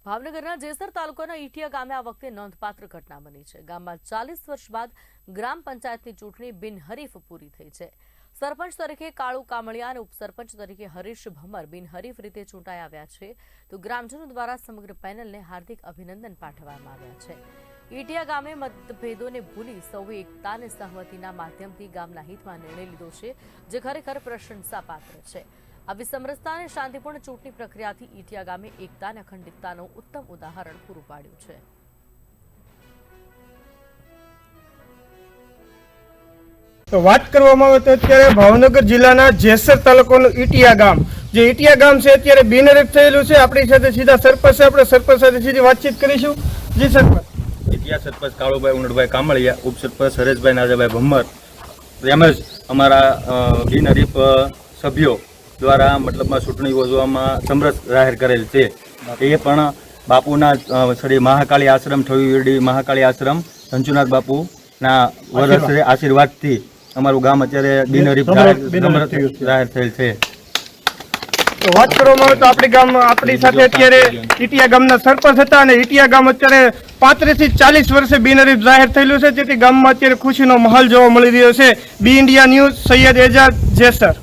ભાવનગરના જેસર તાલુકાના ઈટિયા ગામે આ વખતે નોંધપાત્ર ઘટના બની છે। ગામમાં 40 વર્ષ બાદ ગ્રામ પંચાયતની ચૂંટણી બિનહરીફ પૂરી થઈ છે। સરપંચ તરીકે કાળુ કામળિયા અને ઉપસરપંચ તરીકે હરીશ ભમર બિનહરીફ રીતે ચૂંટાઈ આવ્યા છે, તો ગ્રામજનો દ્વારા સમગ્ર પેનલને હાર્દિક અભિનંદન પાઠવવામાં આવ્યા છે। ઈટિયા ગામે મતભેદોને ભૂલી સૌએ એકતા અને સહમતિના માધ્યમથી ગામના હિતમાં નિર્ણય લીધો છે, જે ખરેખર પ્રશંસાપાત્ર છે। આવી સમરસતા અને શાંતિપૂર્ણ ચૂંટણી પ્રક્રિયાથી ઈટિયા ગામે એકતા અને અખંડિતતાનું ઉત્તમ ઉદાહરણ પૂરું પાડ્યું છે। તો વાત કરવામાં આવે તો અત્યારે ભાવનગર જિલ્લાના જેસર તાલુકાનું ઈટિયા ગામ, જે ઈટિયા ગામ છે અત્યારે બિનહરીફ થયેલું છે। આપણી સાથે સીધા સરપંચ છે, આપણે સરપંચ સાથે સીધી વાતચીત કરીશું। જી સરપંચ। ઈટિયા સરપંચ કાળુભાઈ ઉનડભાઈ કામળિયા, ઉપસરપંચ હરેશભાઈ નાજાભાઈ ભમ્મર તેમજ અમારા બિનહરીફ સભ્યો દ્વારા મતલબમાં ચૂંટણી યોજવામાં સમરસ જાહેર કરેલ છે। એ પણ બાપુના શ્રી મહાકાળી આશ્રમ ઠવીડી મહાકાળી આશ્રમ સંચુનાથ બાપુના વરસ આશીર્વાદથી અમારું ગામ અત્યારે બિનહરીફ જાહેર થયેલ છે। તો વાત કરવામાં આવે તો આપણી સાથે અત્યારે ઈટિયા ગામના સરપંચ હતા અને ઈટિયા ગામ અત્યારે 35 થી 40 વર્ષે બિનહરીફ જાહેર થયેલું છે, જેથી ગામમાં અત્યારે ખુશીનો માહોલ જોવા મળી રહ્યો છે। બી ઇન્ડિયા ન્યૂઝ, સૈયદ એજાજ, જેસર।